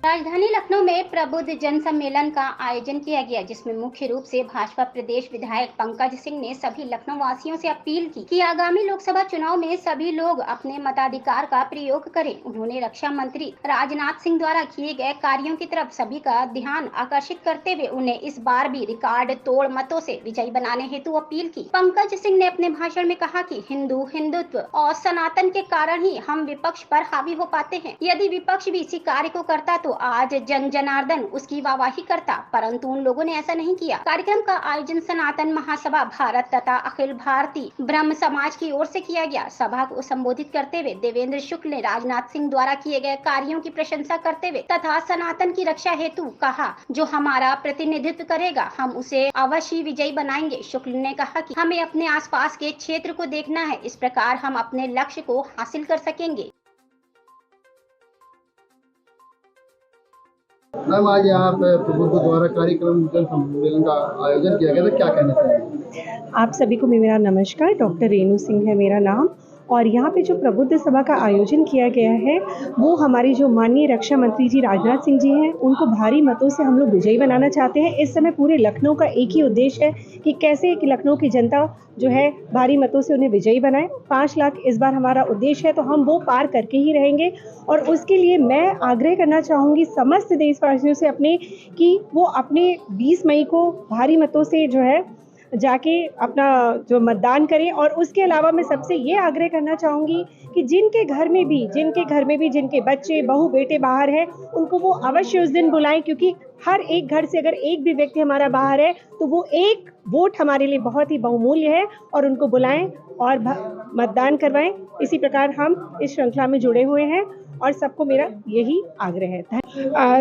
राजधानी लखनऊ में प्रबुद्ध जन सम्मेलन का आयोजन किया गया, जिसमें मुख्य रूप से भाजपा प्रदेश विधायक पंकज सिंह ने सभी लखनऊ वासियों से अपील की कि आगामी लोकसभा चुनाव में सभी लोग अपने मताधिकार का प्रयोग करें। उन्होंने रक्षा मंत्री राजनाथ सिंह द्वारा किए गए कार्यों की तरफ सभी का ध्यान आकर्षित करते हुए उन्हें इस बार भी रिकॉर्ड तोड़ मतों से विजयी बनाने हेतु अपील की। पंकज सिंह ने अपने भाषण में कहा कि हिंदुत्व और सनातन के कारण ही हम विपक्ष पर हावी हो पाते हैं। यदि विपक्ष भी इसी कार्य को करता तो आज जन जनार्दन उसकी वाहवाही करता, परंतु उन लोगों ने ऐसा नहीं किया। कार्यक्रम का आयोजन सनातन महासभा भारत तथा अखिल भारतीय ब्रह्म समाज की ओर से किया गया। सभा को संबोधित करते हुए देवेंद्र शुक्ल ने राजनाथ सिंह द्वारा किए गए कार्यों की प्रशंसा करते हुए तथा सनातन की रक्षा हेतु कहा, जो हमारा प्रतिनिधित्व करेगा हम उसे अवश्य विजयी बनाएंगे। शुक्ल ने कहा कि हमें अपने आसपास के क्षेत्र को देखना है, इस प्रकार हम अपने लक्ष्य को हासिल कर सकेंगे। मैम, आज यहाँ पे प्रबुद्ध द्वारा कार्यक्रम जन सम्मेलन का आयोजन किया गया था, क्या कहना चाहिए? आप सभी को मेरा नमस्कार। डॉक्टर रेणु सिंह है मेरा नाम। और यहाँ पे जो प्रबुद्ध सभा का आयोजन किया गया है वो हमारी जो माननीय रक्षा मंत्री जी राजनाथ सिंह जी हैं, उनको भारी मतों से हम लोग विजयी बनाना चाहते हैं। इस समय पूरे लखनऊ का एक ही उद्देश्य है कि कैसे कि लखनऊ की जनता जो है भारी मतों से उन्हें विजयी बनाए। 5 लाख इस बार हमारा उद्देश्य है, तो हम वो पार करके ही रहेंगे। और उसके लिए मैं आग्रह करना चाहूँगी समस्त देशवासियों से अपने कि वो अपने 20 मई को भारी मतों से जो है जाके अपना जो मतदान करें। और उसके अलावा मैं सबसे ये आग्रह करना चाहूँगी कि जिनके घर में भी जिनके बच्चे बहू बेटे बाहर हैं, उनको वो अवश्य उस दिन बुलाएं, क्योंकि हर एक घर से अगर एक भी व्यक्ति हमारा बाहर है तो वो एक वोट हमारे लिए बहुत ही बहुमूल्य है। और उनको बुलाएं और मतदान करवाएं। इसी प्रकार हम इस श्रृंखला में जुड़े हुए हैं और सबको मेरा यही आग्रह है।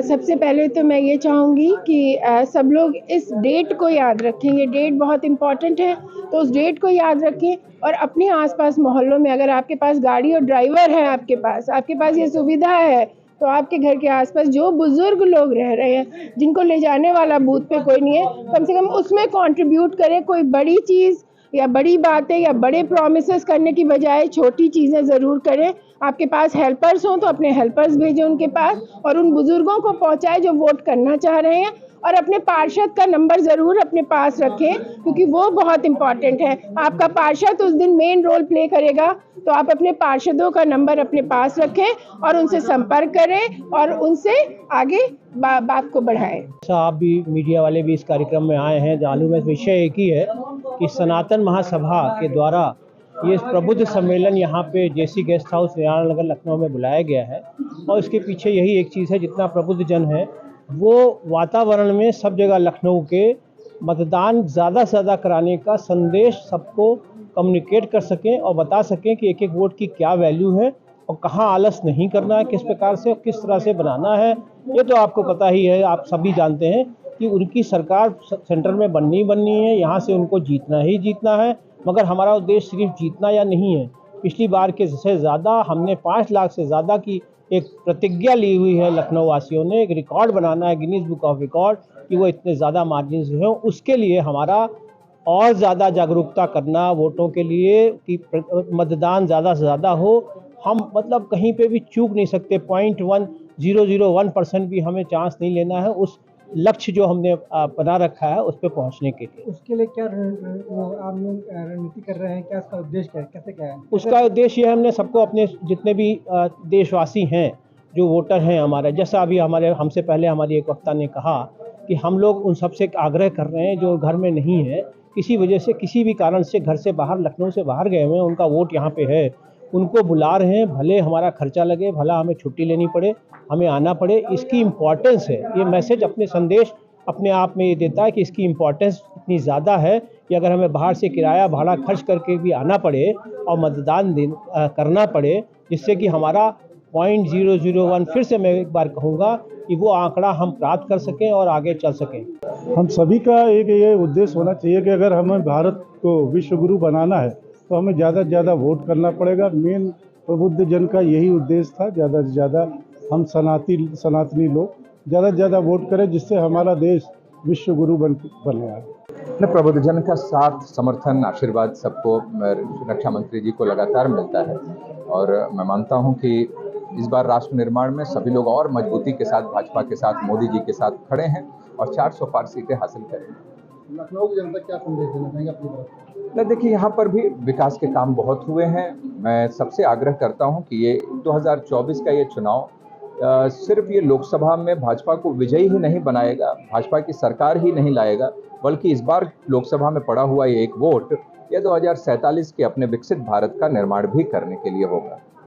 सबसे पहले तो मैं ये चाहूँगी कि सब लोग इस डेट को याद रखें। ये डेट बहुत इम्पॉर्टेंट है, तो उस डेट को याद रखें। और अपने आसपास मोहल्लों में अगर आपके पास गाड़ी और ड्राइवर है, आपके पास ये सुविधा है, तो आपके घर के आसपास जो बुजुर्ग लोग रह रहे हैं, जिनको ले जाने वाला बूथ पे कोई नहीं है, कम से कम उसमें कंट्रीब्यूट करें। कोई बड़ी चीज़ या बड़ी बातें या बड़े प्रॉमिसेस करने की बजाय छोटी चीज़ें ज़रूर करें। आपके पास हेल्पर्स हों तो अपने हेल्पर्स भेजें उनके पास, और उन बुजुर्गों को पहुंचाएं जो वोट करना चाह रहे हैं। और अपने पार्षद का नंबर ज़रूर अपने पास रखें, क्योंकि वो बहुत इम्पॉर्टेंट है। आपका पार्षद उस दिन मेन रोल प्ले करेगा, तो आप अपने पार्षदों का नंबर अपने पास रखें और उनसे संपर्क करें और उनसे आगे बात को बढ़ाएं। आप भी मीडिया वाले भी इस कार्यक्रम में आए हैं। जानू में विषय एक ही है कि सनातन महासभा के द्वारा ये प्रबुद्ध सम्मेलन यहाँ पे जेसी guest house Ryan Nagar Lucknow में बुलाया गया है। और इसके पीछे यही एक चीज़ है, जितना प्रबुद्ध जन है वो वातावरण में सब जगह लखनऊ के मतदान ज़्यादा से ज़्यादा कराने का संदेश सबको कम्युनिकेट कर सकें और बता सकें कि एक एक वोट की क्या वैल्यू है और कहाँ आलस नहीं करना है, किस प्रकार से और किस तरह से बनाना है। ये तो आपको पता ही है, आप सभी जानते हैं कि उनकी सरकार सेंटर में बननी है, यहाँ से उनको जीतना ही जीतना है। मगर हमारा उद्देश्य सिर्फ जीतना या नहीं है। पिछली बार के से ज़्यादा हमने 5 लाख से ज़्यादा की एक प्रतिज्ञा ली हुई है लखनऊ वासियों ने। एक रिकॉर्ड बनाना है गिनीज बुक ऑफ रिकॉर्ड कि वो इतने ज़्यादा मार्जिन से हो। उसके लिए हमारा और ज़्यादा जागरूकता करना वोटों के लिए कि मतदान ज़्यादा से ज़्यादा हो। हम मतलब कहीं पे भी चूक नहीं सकते। 0.1001% भी हमें चांस नहीं लेना है उस लक्ष्य जो हमने बना रखा है उस पर पहुंचने के लिए। उसके लिए क्या आप लोग रणनीति कर रहे हैं, क्या उसका उद्देश्य है, कैसे क्या है? उसका उद्देश्य है हमने सबको अपने जितने भी देशवासी हैं जो वोटर हैं हमारे, जैसा अभी हमसे पहले हमारी एक वक्ता ने कहा कि हम लोग उन सबसे आग्रह कर रहे हैं जो घर में नहीं है, किसी वजह से किसी भी कारण से घर से बाहर लखनऊ से बाहर गए हुए हैं, उनका वोट यहाँ पे है, उनको बुला रहे हैं। भले हमारा खर्चा लगे, भला हमें छुट्टी लेनी पड़े, हमें आना पड़े, इसकी इम्पोर्टेंस है। ये मैसेज अपने संदेश अपने आप में ये देता है कि इसकी इम्पोर्टेंस इतनी ज़्यादा है कि अगर हमें बाहर से किराया भाड़ा खर्च करके भी आना पड़े और मतदान करना पड़े, जिससे कि हमारा 0.001 फिर से मैं एक बार कहूँगा कि वो आंकड़ा हम प्राप्त कर सकें और आगे चल सकें। हम सभी का एक ये उद्देश्य होना चाहिए कि अगर हमें भारत को विश्व गुरु बनाना है तो हमें ज़्यादा से ज़्यादा वोट करना पड़ेगा। मेन प्रबुद्ध जन का यही उद्देश्य था, ज़्यादा से ज़्यादा हम सनातनी लोग ज़्यादा से ज़्यादा वोट करें, जिससे हमारा देश विश्व गुरु बने। प्रबुद्ध जन का साथ, समर्थन, आशीर्वाद सबको रक्षा मंत्री जी को लगातार मिलता है। और मैं मानता हूं कि इस बार राष्ट्र निर्माण में सभी लोग और मजबूती के साथ भाजपा के साथ, मोदी जी के साथ खड़े हैं और 400 पार सीटें हासिल करेंगे। लखनऊ की जनता क्या संदेश देना चाहेंगे अपनी तरफ से? देखिए, यहाँ पर भी विकास के काम बहुत हुए हैं। मैं सबसे आग्रह करता हूँ कि ये 2024 का ये चुनाव सिर्फ ये लोकसभा में भाजपा को विजयी ही नहीं बनाएगा, भाजपा की सरकार ही नहीं लाएगा, बल्कि इस बार लोकसभा में पड़ा हुआ ये एक वोट, यह 2047 के अपने विकसित भारत का निर्माण भी करने के लिए होगा।